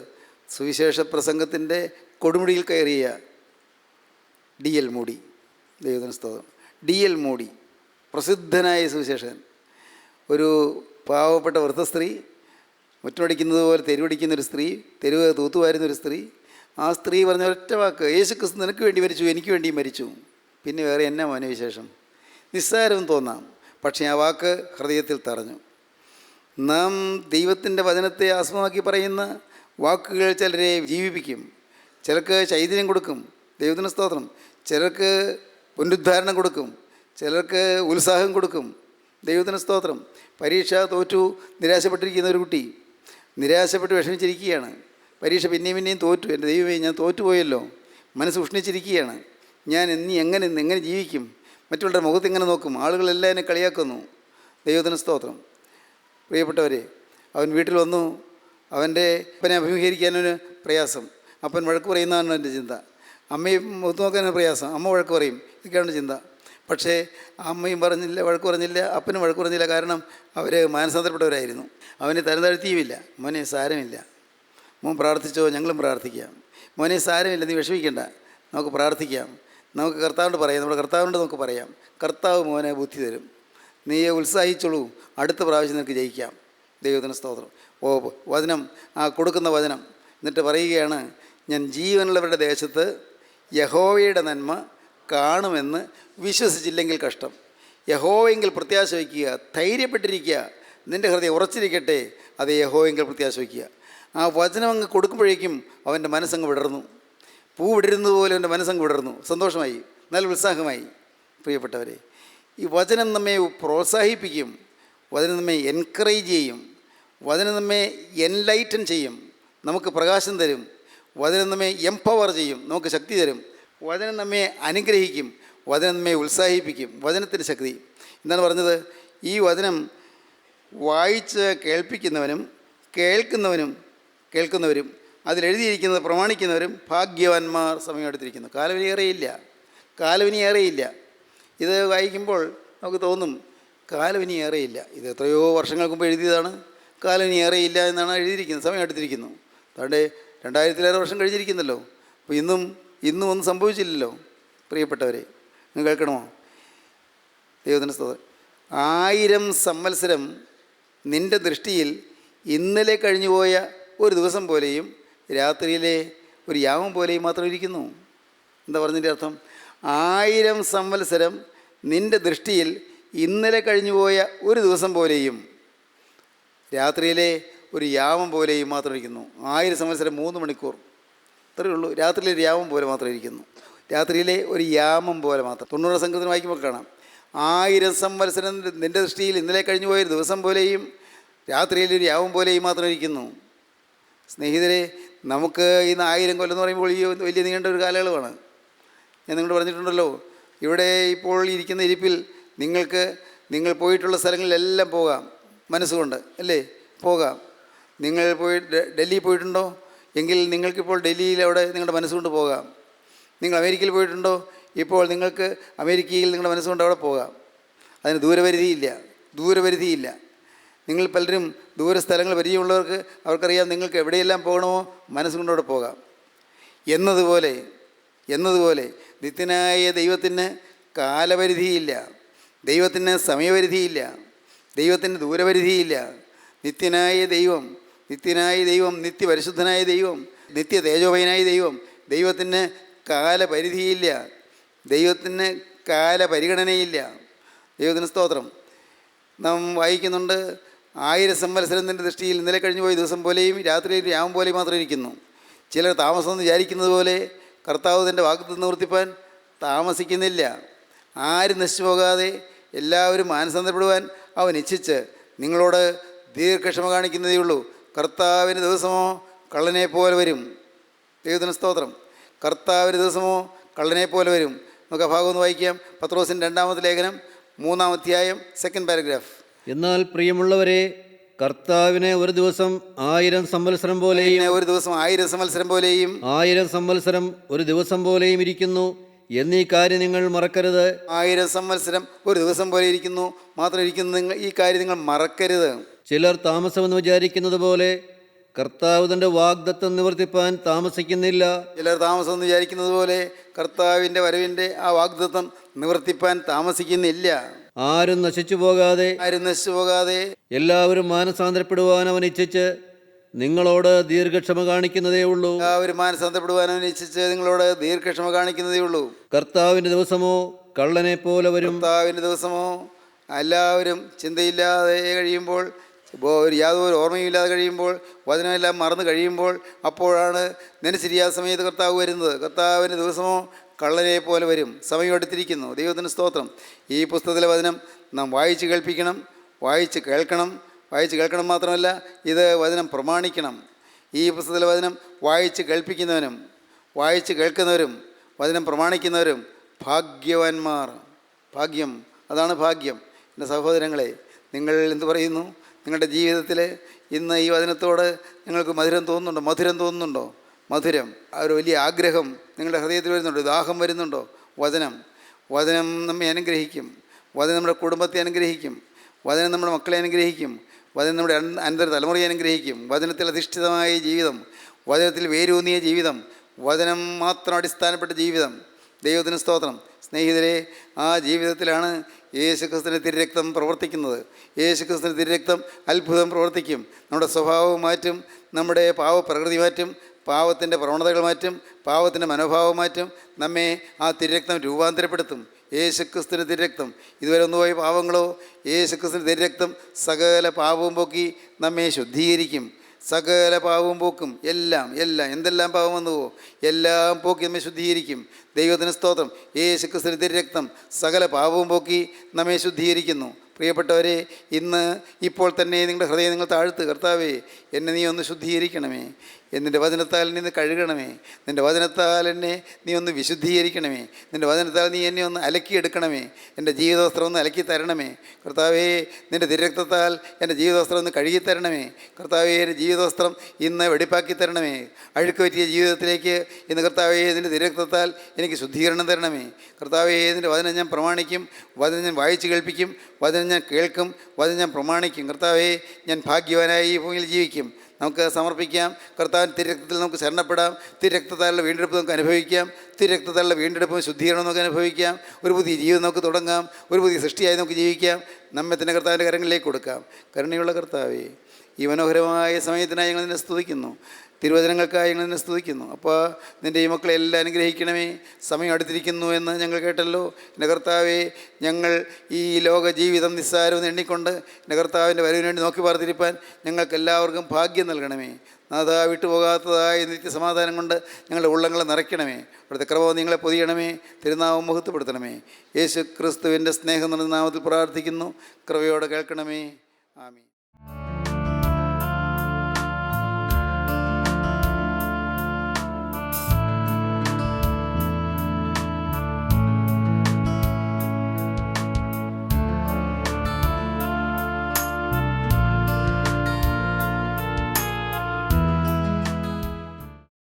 സുവിശേഷ പ്രസംഗത്തിൻ്റെ കൊടുമുടിയിൽ കയറിയ D.L. മൂഡി. ദൈവത്തിന് സ്തോത്രം. D.L. മൂഡി പ്രസിദ്ധനായ സുവിശേഷൻ. ഒരു പാവപ്പെട്ട വൃദ്ധസ്ത്രീ, മുറ്റമടിക്കുന്നത് പോലെ തെരുവടിക്കുന്നൊരു സ്ത്രീ, തെരുവ് തൂത്തുവാരുന്നൊരു സ്ത്രീ. ആ സ്ത്രീ പറഞ്ഞ ഒറ്റ വാക്ക്, യേശുക്രിസ്തു നിനക്ക് വേണ്ടി മരിച്ചു, എനിക്ക് വേണ്ടിയും മരിച്ചു, പിന്നെ വേറെ എന്നാ മോനെ വിശേഷം? നിസ്സാരം തോന്നാം, പക്ഷേ ആ വാക്ക് ഹൃദയത്തിൽ തറഞ്ഞു. നാം ദൈവത്തിൻ്റെ വചനത്തെ ആസ്പദമാക്കി പറയുന്ന വാക്കുകൾ ചിലരെ ജീവിപ്പിക്കും, ചിലർക്ക് ചൈതന്യം കൊടുക്കും, ദൈവത്തിന് സ്തോത്രം. ചിലർക്ക് പുനരുദ്ധാരണം കൊടുക്കും, ചിലർക്ക് ഉത്സാഹം കൊടുക്കും, ദൈവത്തിന് സ്തോത്രം. പരീക്ഷ തോറ്റു നിരാശപ്പെട്ടിരിക്കുന്ന ഒരു കുട്ടി നിരാശപ്പെട്ട് വിഷമിച്ചിരിക്കുകയാണ്. പരീക്ഷ പിന്നെയും തോറ്റു, എൻ്റെ ദൈവമേ ഞാൻ തോറ്റുപോയല്ലോ, മനസ്സ് ഉഷ്ണിച്ചിരിക്കുകയാണ്. ഞാൻ എങ്ങനെ ജീവിക്കും? മറ്റുള്ളവരുടെ മുഖത്ത് എങ്ങനെ നോക്കും? ആളുകളെല്ലാം എന്നെ കളിയാക്കുന്നു. ദൈവത്തിന് സ്തോത്രം. പ്രിയപ്പെട്ടവരെ, അവൻ വീട്ടിൽ വന്നു. അവൻ്റെ അപ്പനെ അഭിമുഖീകരിക്കാനൊരു പ്രയാസം. അപ്പൻ വഴക്ക് പറയുന്നതാണ് എൻ്റെ ചിന്ത. അമ്മയും മുഖത്ത് നോക്കാനൊരു പ്രയാസം, അമ്മ വഴക്ക് പറയും. ഇതൊക്കെയാണ് ചിന്ത. പക്ഷേ അമ്മയും പറഞ്ഞില്ല, വഴക്ക് പറഞ്ഞില്ല, അപ്പനും വഴക്ക് പറഞ്ഞില്ല. കാരണം അവർ മാനസാന്തരപ്പെട്ടവരായിരുന്നു. അവനെ തരം താഴ്ത്തിയുമില്ല. മോനെ സാരമില്ല, മോൻ പ്രാർത്ഥിച്ചോ, ഞങ്ങളും പ്രാർത്ഥിക്കാം. മോനെ സാരമില്ല, നീ വിഷമിക്കണ്ട, നമുക്ക് പ്രാർത്ഥിക്കാം, നമുക്ക് കർത്താവിനോട് പറയാം, നമ്മുടെ കർത്താവിനോട് നമുക്ക് പറയാം. കർത്താവ് മോനെ ബുദ്ധി തരും, നീ ഉത്സാഹിച്ചോളൂ, അടുത്ത പ്രാവശ്യം നിനക്ക് ജയിക്കാം. ദൈവത്തിന് സ്തോത്രം. വചനം, ആ കൊടുക്കുന്ന വചനം. എന്നിട്ട് പറയുകയാണ്, ഞാൻ ജീവനുള്ളവരുടെ ദേശത്ത് യഹോവയുടെ നന്മ കാണുമെന്ന് വിശ്വസിച്ചില്ലെങ്കിൽ കഷ്ടം. യഹോവയെങ്കിൽ പ്രത്യാശ വയ്ക്കുക, ധൈര്യപ്പെട്ടിരിക്കുക, നിൻ്റെ ഹൃദയം ഉറച്ചിരിക്കട്ടെ, അത് യഹോവയെങ്കിൽ പ്രത്യാശ വയ്ക്കുക. ആ വചനം അങ്ങ് കൊടുക്കുമ്പോഴേക്കും അവൻ്റെ മനസ്സങ്ങ് വിടർന്നു. പൂ വിടരുന്നത് പോലെ അവൻ്റെ മനസ്സങ്ങ് വിടർന്നു. സന്തോഷമായി, നല്ല ഉത്സാഹമായി. പ്രിയപ്പെട്ടവരെ, ഈ വചനം നമ്മെ പ്രോത്സാഹിപ്പിക്കും, വചനം നമ്മെ എൻകറേജ് ചെയ്യും, വചനം നമ്മെ എൻലൈറ്റൻ ചെയ്യും, നമുക്ക് പ്രകാശം തരും. വചനം നമ്മെ എംപവർ ചെയ്യും, നമുക്ക് ശക്തി തരും. വചനം നമ്മെ അനുഗ്രഹിക്കും, വചനം നമ്മെ ഉത്സാഹിപ്പിക്കും. വചനത്തിൻ്റെ ശക്തി എന്താണ് പറഞ്ഞത്? ഈ വചനം വായിച്ച് കേൾപ്പിക്കുന്നവനും കേൾക്കുന്നവരും അതിലെഴുതിയിരിക്കുന്നത് പ്രമാണിക്കുന്നവരും ഭാഗ്യവാന്മാർ. സമയമെടുത്തിരിക്കുന്നു. കാലവിനിയേറെയില്ല. ഇത് വായിക്കുമ്പോൾ നമുക്ക് തോന്നും കാലവിനിയേറെയില്ല, ഇത് എത്രയോ വർഷങ്ങൾക്ക് മുമ്പ് എഴുതിയതാണ്, കാലവിനിയേറെയില്ല എന്നാണ് എഴുതിയിരിക്കുന്നത്, സമയം എടുത്തിരിക്കുന്നു. അതുകൊണ്ട് 2000 വർഷം കഴിഞ്ഞിരിക്കുന്നല്ലോ. അപ്പോൾ ഇന്നും ഒന്നും സംഭവിച്ചില്ലല്ലോ. പ്രിയപ്പെട്ടവരെ, നിങ്ങൾ കേൾക്കണമോ? ദൈവത്തിൻ്റെ സ്തോത്രം. 1000 സംവത്സരം നിൻ്റെ ദൃഷ്ടിയിൽ ഇന്നലെ കഴിഞ്ഞുപോയ ഒരു ദിവസം പോലെയും രാത്രിയിലെ ഒരു യാമം പോലെയും മാത്രം ഇരിക്കുന്നു. എന്താ പറഞ്ഞതിൻ്റെ അർത്ഥം? 1000 സംവത്സരം നിൻ്റെ ദൃഷ്ടിയിൽ ഇന്നലെ കഴിഞ്ഞുപോയ ഒരു ദിവസം പോലെയും രാത്രിയിലെ ഒരു യാമം പോലെയും മാത്രം ഇരിക്കുന്നു. 1000 സംവത്സരം 3 മണിക്കൂർ, അത്രയേ ഉള്ളൂ. രാത്രിയിലെ ഒരു യാമം പോലെ മാത്രം ഇരിക്കുന്നു. രാത്രിയിലെ ഒരു യാമം പോലെ മാത്രം. 90 സംഘത്തിന് വായിക്കുമ്പോൾ കാണാം, 1000 സംവത്സരം നിൻ്റെ ദൃഷ്ടിയിൽ ഇന്നലെ കഴിഞ്ഞു പോയൊരു ദിവസം പോലെയും രാത്രിയിലെ ഒരു യാമം പോലെയും മാത്രം ഇരിക്കുന്നു. സ്നേഹിതരെ, നമുക്ക് ഇന്ന് 1000 കൊല്ലം എന്ന് പറയുമ്പോൾ ഈ വലിയ നീണ്ട ഒരു കാലയളവാണ്. ഞാൻ നിങ്ങളോട് പറഞ്ഞിട്ടുണ്ടല്ലോ, ഇവിടെ ഇപ്പോൾ ഇരിക്കുന്ന ഇരിപ്പിൽ നിങ്ങൾ പോയിട്ടുള്ള സ്ഥലങ്ങളിലെല്ലാം പോകാം മനസ്സുകൊണ്ട്, അല്ലേ? പോകാം. നിങ്ങൾ ഡൽഹി പോയിട്ടുണ്ടോ? എങ്കിൽ നിങ്ങൾക്കിപ്പോൾ ഡൽഹിയിൽ അവിടെ നിങ്ങളുടെ മനസ്സുകൊണ്ട് പോകാം. നിങ്ങൾ അമേരിക്കയിൽ പോയിട്ടുണ്ടോ? ഇപ്പോൾ നിങ്ങൾക്ക് അമേരിക്കയിൽ നിങ്ങളുടെ മനസ്സുകൊണ്ട് അവിടെ പോകാം. അതിന് ദൂരപരിധിയില്ല. നിങ്ങൾ പലരും ദൂര സ്ഥലങ്ങൾ പരിചയമുള്ളവർക്ക് അവർക്കറിയാം നിങ്ങൾക്ക് എവിടെയെല്ലാം പോകണമോ മനസ്സുകൊണ്ട് അവിടെ പോകാം. എന്നതുപോലെ നിത്യനായ ദൈവത്തിന് കാലപരിധിയില്ല, ദൈവത്തിന് സമയപരിധിയില്ല, ദൈവത്തിന് ദൂരപരിധിയില്ല. നിത്യനായ ദൈവം, നിത്യപരിശുദ്ധനായ ദൈവം, നിത്യ തേജോമയനായ ദൈവം, ദൈവത്തിന് കാലപരിധിയില്ല, ദൈവത്തിന് കാലപരിഗണനയില്ല. ദൈവത്തിന് സ്തോത്രം. നാം വായിക്കുന്നുണ്ട്, 1000 സംവത്സരത്തിൻ്റെ ദൃഷ്ടിയിൽ ഇന്നലെ കഴിഞ്ഞു പോയ ദിവസം പോലെയും രാത്രിയിൽ യാമം പോലെയും മാത്രം ഇരിക്കുന്നു. ചിലർ താമസം വിചാരിക്കുന്നത് പോലെ കർത്താവ് തൻ്റെ വാഗ്ദത്തം നിവർത്തിപ്പാൻ താമസിക്കുന്നില്ല. ആരും നശിച്ചു പോകാതെ എല്ലാവരും മാനസാന്തരപ്പെടുവാൻ അവൻ ഇച്ഛിച്ച് നിങ്ങളോട് ദീർഘക്ഷമ കാണിക്കുന്നതേ ഉള്ളൂ. കർത്താവിൻ്റെ ദിവസമോ കള്ളനെ പോലെ വരും. ദൈവത്തിന് സ്തോത്രം. കർത്താവിൻ്റെ ദിവസമോ കള്ളനെ പോലെ വരും. നമുക്ക് ആ ഭാഗം ഒന്ന് വായിക്കാം. പത്രോസിൻ്റെ 2-ാമത്തെ ലേഖനം 3-ാം അധ്യായം 2nd പാരഗ്രാഫ്. എന്നാൽ പ്രിയമുള്ളവരെ, കർത്താവിനെ ഒരു ദിവസം 1000 സംവത്സരം പോലെയും, ഒരു ദിവസം 1000 സംവത്സരം പോലെയും, 1000 സംവത്സരം ഒരു ദിവസം പോലെയും ഇരിക്കുന്നു എന്നീ കാര്യം നിങ്ങൾ മറക്കരുത്. 1000 സംവത്സരം ഒരു ദിവസം പോലെ ഇരിക്കുന്നു മാത്രം ഇരിക്കുന്നു, ഈ കാര്യം നിങ്ങൾ മറക്കരുത്. ചിലർ താമസമെന്ന് വിചാരിക്കുന്നത് പോലെ കർത്താവ് തൻ്റെ വാഗ്ദത്തം നിവർത്തിപ്പാൻ താമസിക്കുന്നില്ല. ചിലർ താമസം എന്ന് വിചാരിക്കുന്നത് പോലെ കർത്താവിൻ്റെ വരവിൻ്റെ ആ വാഗ്ദത്തം നിവർത്തിപ്പാൻ താമസിക്കുന്നില്ല. ആരും നശിച്ചു പോകാതെ ആരും നശിച്ചു പോകാതെ എല്ലാവരും മാനസാന്തരപ്പെടുവാൻ അവൻ ഇച്ഛിച്ച് നിങ്ങളോട് ദീർഘക്ഷമ കാണിക്കുന്നതേ ഉള്ളൂ. എല്ലാവരും മാനസാന്തരപ്പെടുവാൻ അവൻ ഇച്ഛിച്ച് നിങ്ങളോട് ദീർഘക്ഷമ കാണിക്കുന്നതേ ഉള്ളൂ. കർത്താവിൻ്റെ ദിവസമോ കള്ളനെ പോലെ വരും. കർത്താവിൻ്റെ ദിവസമോ എല്ലാവരും ചിന്തയില്ലാതെ കഴിയുമ്പോൾ, യാതൊരു ഓർമ്മയില്ലാതെ കഴിയുമ്പോൾ, വചനമെല്ലാം മറന്നു കഴിയുമ്പോൾ, അപ്പോഴാണ് നെനച്ചിരിയാ സമയത്ത് കർത്താവ് വരുന്നത്. കർത്താവിൻ്റെ ദിവസമോ കള്ളനെ പോലെ വരും. സമയം എടുത്തിരിക്കുന്നു. ദൈവത്തിന് സ്തോത്രം. ഈ പുസ്തകത്തിലെ വചനം നാം വായിച്ച് കേൾപ്പിക്കണം, വായിച്ച് കേൾക്കണം മാത്രമല്ല ഇത് വചനം പ്രമാണിക്കണം. ഈ പുസ്തകത്തിലെ വചനം വായിച്ച് കേൾപ്പിക്കുന്നവനും വായിച്ച് കേൾക്കുന്നവരും വചനം പ്രമാണിക്കുന്നവരും ഭാഗ്യവാന്മാർ. ഭാഗ്യം, അതാണ് ഭാഗ്യം. എൻ്റെ സഹോദരങ്ങളെ, നിങ്ങൾ എന്ത് പറയുന്നു? നിങ്ങളുടെ ജീവിതത്തിൽ ഇന്ന് ഈ വചനത്തോട് നിങ്ങൾക്ക് മധുരം തോന്നുന്നുണ്ടോ? മധുരം, ആ ഒരു വലിയ ആഗ്രഹം നിങ്ങളുടെ ഹൃദയത്തിൽ വരുന്നുണ്ടോ? ദാഹം വരുന്നുണ്ടോ? വചനം നമ്മെ അനുഗ്രഹിക്കും. വചനം നമ്മുടെ കുടുംബത്തെ അനുഗ്രഹിക്കും. വചനം നമ്മുടെ മക്കളെ അനുഗ്രഹിക്കും. വചനം നമ്മുടെ അനന്തര തലമുറയെ അനുഗ്രഹിക്കും. വചനത്തിൽ അധിഷ്ഠിതമായ ജീവിതം, വചനത്തിൽ വേരൂന്നിയ ജീവിതം, വചനം മാത്രം അടിസ്ഥാനപ്പെട്ട ജീവിതം. ദൈവത്തിന് സ്തോത്രം. സ്നേഹിതരെ, ആ ജീവിതത്തിലാണ് യേശുക്രിസ്തുവിൻ്റെ തിരുരക്തം പ്രവർത്തിക്കുന്നത്. യേശുക്രിസ്തുവിൻ്റെ തിരുരക്തം അത്ഭുതം പ്രവർത്തിക്കും. നമ്മുടെ സ്വഭാവം മാറ്റും, നമ്മുടെ പാവപ്രകൃതി മാറ്റും, പാവത്തിൻ്റെ പ്രവണതകൾ മാറ്റും, പാവത്തിൻ്റെ മനോഭാവം മാറ്റും. നമ്മെ ആ തിരുരക്തം രൂപാന്തരപ്പെടുത്തും. യേശുക്രിസ്തുവിൻ്റെ തിരുരക്തം, ഇതുവരെ ഒന്നുപോയ പാവങ്ങളോ, യേശുക്രിസ്തുവിൻ്റെ തിരുരക്തം സകല പാപവും പോക്കി നമ്മെ ശുദ്ധീകരിക്കും. സകല പാവവും പോക്കും. എല്ലാം എന്തെല്ലാം പാവം വന്നുവോ എല്ലാം പോക്കി നമ്മെ ശുദ്ധീകരിക്കും. ദൈവത്തിന് സ്തോത്രം. യേശുക്രിസ്തുവിൻ്റെ തിരുരക്തം സകല പാവവും പോക്കി നമ്മെ ശുദ്ധീകരിക്കുന്നു. പ്രിയപ്പെട്ടവരെ, ഇപ്പോൾ തന്നെ നിങ്ങളുടെ ഹൃദയം നിങ്ങൾ താഴ്ത്ത്. കർത്താവേ, എന്നെ നീ ഒന്ന് ശുദ്ധീകരിക്കണമേ. നിൻ്റെ വചനത്താൽ എന്നെ കഴുകണമേ. നിൻ്റെ വചനത്താൽ എന്നെ നീ ഒന്ന് വിശുദ്ധീകരിക്കണമേ. നിൻ്റെ വചനത്താൽ നീ എന്നെ ഒന്ന് അലക്കിയെടുക്കണമേ. എൻ്റെ ജീവിതവസ്ത്രം ഒന്ന് അലക്കി തരണമേ. കർത്താവേ, നിൻ്റെ തിരുരക്തത്താൽ എൻ്റെ ജീവിതവസ്ത്രം ഒന്ന് കഴുകി തരണമേ. കർത്താവേ, എൻ്റെ ജീവിതവസ്ത്രം ഇന്ന് വെടിപ്പാക്കി തരണമേ. അഴുക്ക് പറ്റിയ ജീവിതത്തിലേക്ക് ഇന്ന് കർത്താവേ, നിൻ്റെ തിരുരക്തത്താൽ എനിക്ക് ശുദ്ധീകരണം തരണമേ. കർത്താവേ, നിൻ്റെ വചനം ഞാൻ പ്രമാണിക്കും, വചനം ഞാൻ വായിച്ച് കേൾപ്പിക്കും, വചനം ഞാൻ കേൾക്കും, വചനം ഞാൻ പ്രമാണിക്കും. കർത്താവേ, ഞാൻ ഭാഗ്യവാനായി ഈ ഭൂമിയിൽ ജീവിക്കും. നമുക്ക് സമർപ്പിക്കാം. കർത്താവിൻ്റെ തിരുരക്തത്തിൽ നമുക്ക് ശരണപ്പെടാം. തിരുരക്തത്താലുള്ള വീണ്ടെടുപ്പ് നമുക്ക് അനുഭവിക്കാം. തിരുരക്തത്താലുള്ള വീണ്ടെടുപ്പും ശുദ്ധീകരണം നമുക്ക് അനുഭവിക്കാം. ഒരു പുതിയ ജീവിതം നമുക്ക് തുടങ്ങാം. ഒരു പുതിയ സൃഷ്ടിയായി നമുക്ക് ജീവിക്കാം. നമ്മെ തന്നെ കർത്താവിൻ്റെ കരങ്ങളിലേക്ക് കൊടുക്കാം. കരുണയുള്ള കർത്താവേ, ഈ മനോഹരമായ സമയത്തിനായി ഞങ്ങൾ നിന്നെ സ്തുതിക്കുന്നു. തിരുവചനങ്ങൾക്കായി ഞങ്ങൾ നിന്നെ സ്തുതിക്കുന്നു. അപ്പോൾ നിൻ്റെ ഈ മക്കളെ എല്ലാം അനുഗ്രഹിക്കണമേ. സമയം അടുത്തിരിക്കുന്നു എന്ന് ഞങ്ങൾ കേട്ടല്ലോ. എൻ്റെ കർത്താവേ, ഞങ്ങൾ ഈ ലോക ജീവിതം നിസ്സാരമെന്ന് എണ്ണിക്കൊണ്ട് എൻ്റെ കർത്താവിൻ്റെ വരവിന് വേണ്ടി നോക്കി പാർത്തിരിപ്പാൻ ഞങ്ങൾക്ക് എല്ലാവർക്കും ഭാഗ്യം നൽകണമേ. നാഥാ, വിട്ടുപോകാത്തതായ നിത്യസമാധാനം കൊണ്ട് ഞങ്ങളുടെ ഉള്ളങ്ങളെ നിറയ്ക്കണമേ. അവിടുത്തെ കൃപ നിങ്ങളെ പൊതിയണമേ. തിരുനാമം മഹത്വപ്പെടുത്തണമേ. യേശു ക്രിസ്തുവിൻ്റെ സ്നേഹം നിറഞ്ഞ നാമത്തിൽ പ്രാർത്ഥിക്കുന്നു. കൃപയോടെ കേൾക്കണമേ. ആമീൻ.